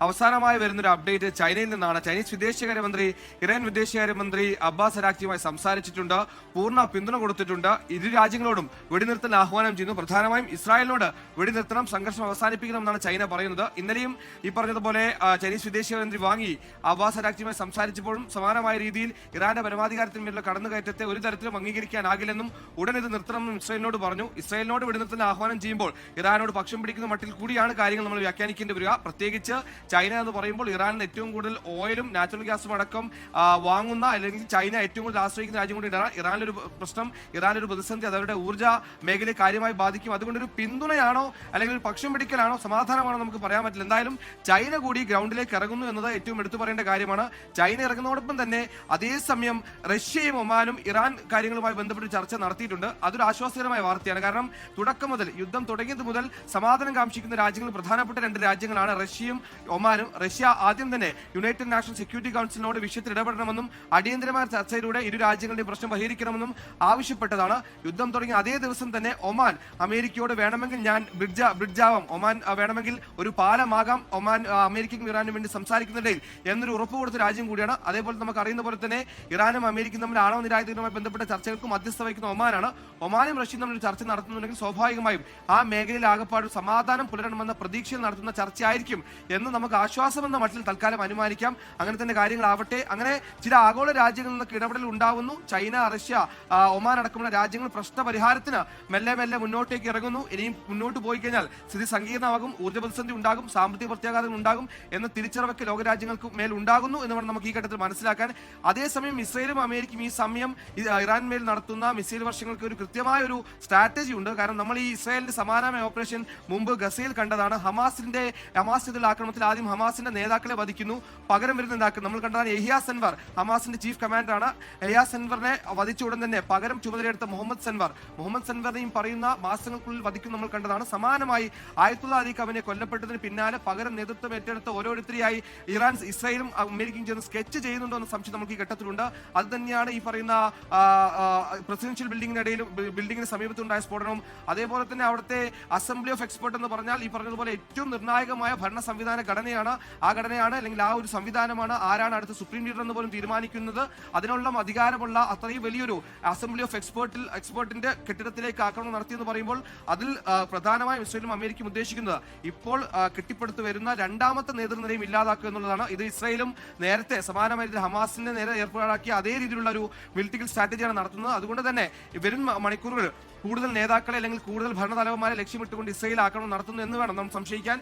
അവസാനമായി വരുന്നൊരു അപ്ഡേറ്റ് ചൈനയിൽ നിന്നാണ്. ചൈനീസ് വിദേശകാര്യമന്ത്രി ഇറാൻ വിദേശകാര്യമന്ത്രി അബ്ബാസ് അരാക്ചിയുമായി സംസാരിച്ചിട്ടുണ്ട്, പൂർണ്ണ പിന്തുണ കൊടുത്തിട്ടുണ്ട്. ഇരു രാജ്യങ്ങളോടും വെടിനിർത്തൽ ആഹ്വാനം ചെയ്യുന്നു. പ്രധാനമായും ഇസ്രായേലിനോട് വെടിനിർത്തണം, സംഘർഷം അവസാനിപ്പിക്കണമെന്നാണ് ചൈന പറയുന്നത്. ഇന്നലെയും ഈ പറഞ്ഞതുപോലെ ചൈനീസ് വിദേശകാര്യമന്ത്രി വാങ്ങി അബ്ബാസ് അരാക്ചിയുമായി സംസാരിച്ചപ്പോഴും സമാനമായ രീതിയിൽ ഇറാന്റെ പരമാധികാരത്തിന്മേലുള്ള കടന്നുകയറ്റത്തെ ഒരു തരത്തിലും അംഗീകരിക്കാനാകില്ലെന്നും ഉടൻ ഇത് നിർത്തണമെന്നും ഇസ്രായേലിനോട് പറഞ്ഞു. ഇസ്രായേലിനോട് വെടിനിർത്തൽ ആഹ്വാനം ചെയ്യുമ്പോൾ ഇറാനോട് പക്ഷം പിടിക്കുന്ന മട്ടിൽ കൂടിയാണ് കാര്യങ്ങൾ നമ്മൾ വ്യാഖ്യാനിക്കേണ്ടി വരിക. പ്രത്യേകിച്ച് ചൈന എന്ന് പറയുമ്പോൾ ഇറാനിൽ ഏറ്റവും കൂടുതൽ ഓയിലും നാച്ചുറൽ ഗ്യാസും അടക്കം വാങ്ങുന്ന, അല്ലെങ്കിൽ ചൈന ഏറ്റവും കൂടുതൽ ആശ്രയിക്കുന്ന രാജ്യം കൂടി ഇറാനിലൊരു പ്രശ്നം, ഇറാനൊരു പ്രതിസന്ധി അത് അവരുടെ ഊർജ്ജ മേഖലയെ കാര്യമായി ബാധിക്കും. അതുകൊണ്ടൊരു പിന്തുണയാണോ അല്ലെങ്കിൽ ഒരു പക്ഷം പിടിക്കലാണോ സമാധാനമാണോ നമുക്ക് പറയാൻ പറ്റില്ല. എന്തായാലും ചൈന കൂടി ഗ്രൗണ്ടിലേക്ക് ഇറങ്ങുന്നു എന്നത് ഏറ്റവും എടുത്തു പറയേണ്ട കാര്യമാണ്. ചൈന ഇറങ്ങുന്നതോടൊപ്പം തന്നെ അതേസമയം റഷ്യയും ഒമാനും ഇറാൻ കാര്യങ്ങളുമായി ബന്ധപ്പെട്ട് ചർച്ച നടത്തിയിട്ടുണ്ട്. അതൊരു ആശ്വാസകരമായ വാർത്തയാണ്. കാരണം തുടക്കം മുതൽ, യുദ്ധം തുടങ്ങിയത് മുതൽ സമാധാനം കാംക്ഷിക്കുന്ന രാജ്യങ്ങൾ പ്രധാനപ്പെട്ട രണ്ട് രാജ്യങ്ങളാണ് റഷ്യയും ഒമാനും. റഷ്യ ആദ്യം തന്നെ യുണൈറ്റഡ് നാഷണൽ സെക്യൂരിറ്റി കൗൺസിലിനോട് വിഷയത്തിൽ ഇടപെടണമെന്നും അടിയന്തരമായ ചർച്ചയിലൂടെ ഇരു രാജ്യങ്ങളുടെയും പ്രശ്നം പരിഹരിക്കണമെന്നും ആവശ്യപ്പെട്ടതാണ്. യുദ്ധം തുടങ്ങിയ അതേ ദിവസം തന്നെ ഒമാൻ അമേരിക്കയോട് വേണമെങ്കിൽ ഞാൻ ബ്രിഡ്ജാവാം, ഒമാൻ വേണമെങ്കിൽ ഒരു പാലമാകാം, ഒമാൻ അമേരിക്കയ്ക്കും ഇറാനും വേണ്ടി സംസാരിക്കുന്നിടയിൽ എന്നൊരു ഉറപ്പ് കൊടുത്ത രാജ്യം കൂടിയാണ്. അതേപോലെ നമുക്ക് അറിയുന്ന പോലെ തന്നെ ഇറാനും അമേരിക്കയും തമ്മിൽ ആണവ നിരായുധങ്ങളുമായി ബന്ധപ്പെട്ട ചർച്ചകൾക്ക് മധ്യസ്ഥ വഹിക്കുന്ന ഒമാനാണ്. ഒമാനും റഷ്യയും തമ്മിൽ ചർച്ച നടത്തുന്നുണ്ടെങ്കിൽ സ്വാഭാവികമായും ആ മേഖലയിൽ ആകപ്പാട് സമാധാനം പുലരണമെന്ന പ്രതീക്ഷയിൽ നടത്തുന്ന ചർച്ചയായിരിക്കും എന്ന് നമുക്ക് ആശ്വാസമെന്ന മട്ടിൽ തൽക്കാലം അനുമാനിക്കാം. അങ്ങനെ തന്നെ കാര്യങ്ങളാവട്ടെ. അങ്ങനെ ചില ആഗോള രാജ്യങ്ങളിൽ നിന്നൊക്കെ ഇടപെടൽ ഉണ്ടാവുന്നു. ചൈന, റഷ്യ, ഒമാൻ അടക്കമുള്ള രാജ്യങ്ങൾ പ്രശ്ന പരിഹാരത്തിന് മെല്ലെ മെല്ലെ മുന്നോട്ടേക്ക് ഇറങ്ങുന്നു. ഇനിയും മുന്നോട്ട് പോയി കഴിഞ്ഞാൽ സ്ഥിതി സങ്കീർണമാകും, ഊർജ്ജ പ്രതിസന്ധി ഉണ്ടാകും, സാമ്പത്തിക പ്രത്യാഘാതങ്ങൾ ഉണ്ടാകും എന്ന തിരിച്ചറിവൊക്കെ ലോകരാജ്യങ്ങൾക്ക് മേൽ ഉണ്ടാകുന്നു എന്ന് വേണം നമുക്ക് ഈ ഘട്ടത്തിൽ മനസ്സിലാക്കാൻ. അതേസമയം ഇസ്രയേലും അമേരിക്കയും ഈ സമയം ഇറാൻ മേൽ നടത്തുന്ന മിസൈൽ വർഷങ്ങൾക്ക് ഒരു കൃത്യമായ ഒരു സ്ട്രാറ്റജി ഉണ്ട്. കാരണം നമ്മൾ ഈ ഇസ്രായേലിന്റെ സമാനമായ ഓപ്പറേഷൻ മുമ്പ് ഗസയിൽ കണ്ടതാണ്. ഹമാസിന്റെ ആക്രമണത്തിൽ ആദ്യം ഹമാസിന്റെ നേതാക്കളെ വധിക്കുന്നു, പകരം വരുന്ന നേതാക്കൾ നമ്മൾ കണ്ടതാണ്. യഹിയ സൻവർ ഹമാസിന്റെ ചീഫ് കമാൻഡറാണ്. യഹിയ സൻവറിനെ വധിച്ച ഉടൻ തന്നെ പകരം ചുമതലയെടുത്ത മുഹമ്മദ് സൻവറിനെയും പറയുന്ന മാസങ്ങൾക്കുള്ളിൽ വധിക്കും നമ്മൾ കണ്ടതാണ്. സമാനമായി ആയത്തുള്ള അലി ഖമേനി കൊല്ലപ്പെട്ടതിന് പിന്നാലെ പകരം നേതൃത്വം ഏറ്റെടുത്ത ഓരോരുത്തരെയായി ഇസ്രായേലും അമേരിക്കയും ചേർന്ന് സ്കെച്ച് ചെയ്യുന്നുണ്ടോ എന്ന സംശയം നമുക്ക് ഈ ഘട്ടത്തിലുണ്ട്. അത് തന്നെയാണ് ഈ പറയുന്ന പ്രസിഡൻഷ്യൽ ബിൽഡിങ്ങിന് സമീപത്തുണ്ടായ സ്ഫോടനവും. അതേപോലെ തന്നെ അവിടുത്തെ അസംബ്ലി ഓഫ് എക്സ്പേർട്ട് എന്ന് പറഞ്ഞാൽ ഈ പറഞ്ഞതുപോലെ ഏറ്റവും നിർണായകമായ ഭരണ സംവിധാന ഘടനയാണ്. അല്ലെങ്കിൽ ആ ഒരു സംവിധാനമാണ് ആരാണ് അടുത്ത സുപ്രീം ലീഡർ എന്ന് പോലും തീരുമാനിക്കുന്നത്. അതിനുള്ള അധികാരമുള്ള അത്രയും വലിയൊരു അസംബ്ലി ഓഫ് എക്സ്പേർട്ടിന്റെ കെട്ടിടത്തിലേക്ക് ആക്രമണം നടത്തിയെന്ന് പറയുമ്പോൾ അതിൽ പ്രധാനമായും ഇസ്രായേലും അമേരിക്കയും ഉദ്ദേശിക്കുന്നത് ഇപ്പോൾ കെട്ടിപ്പടുത്തു വരുന്ന രണ്ടാമത്തെ നേതൃനിരയും ഇല്ലാതാക്കുക എന്നുള്ളതാണ്. ഇത് ഇസ്രായേലും നേരത്തെ സമാനമായ ഹമാസിന്റെ നേരെ ഏർപ്പാടാക്കിയ അതേ രീതിയിലുള്ള ഒരു മിലിറ്ററി സ്ട്രാറ്റജിയാണ് നടത്തുന്നത്. അതുകൊണ്ട് തന്നെ വരും മണിക്കൂറുകൾ കൂടുതൽ നേതാക്കളെ അല്ലെങ്കിൽ കൂടുതൽ ഭരണതലവന്മാരെ ലക്ഷ്യമിട്ടുകൊണ്ട് ഇസ്രായേൽ ആക്രമണം നടത്തുന്നു എന്ന് വേണം നാം സംശയിക്കാൻ.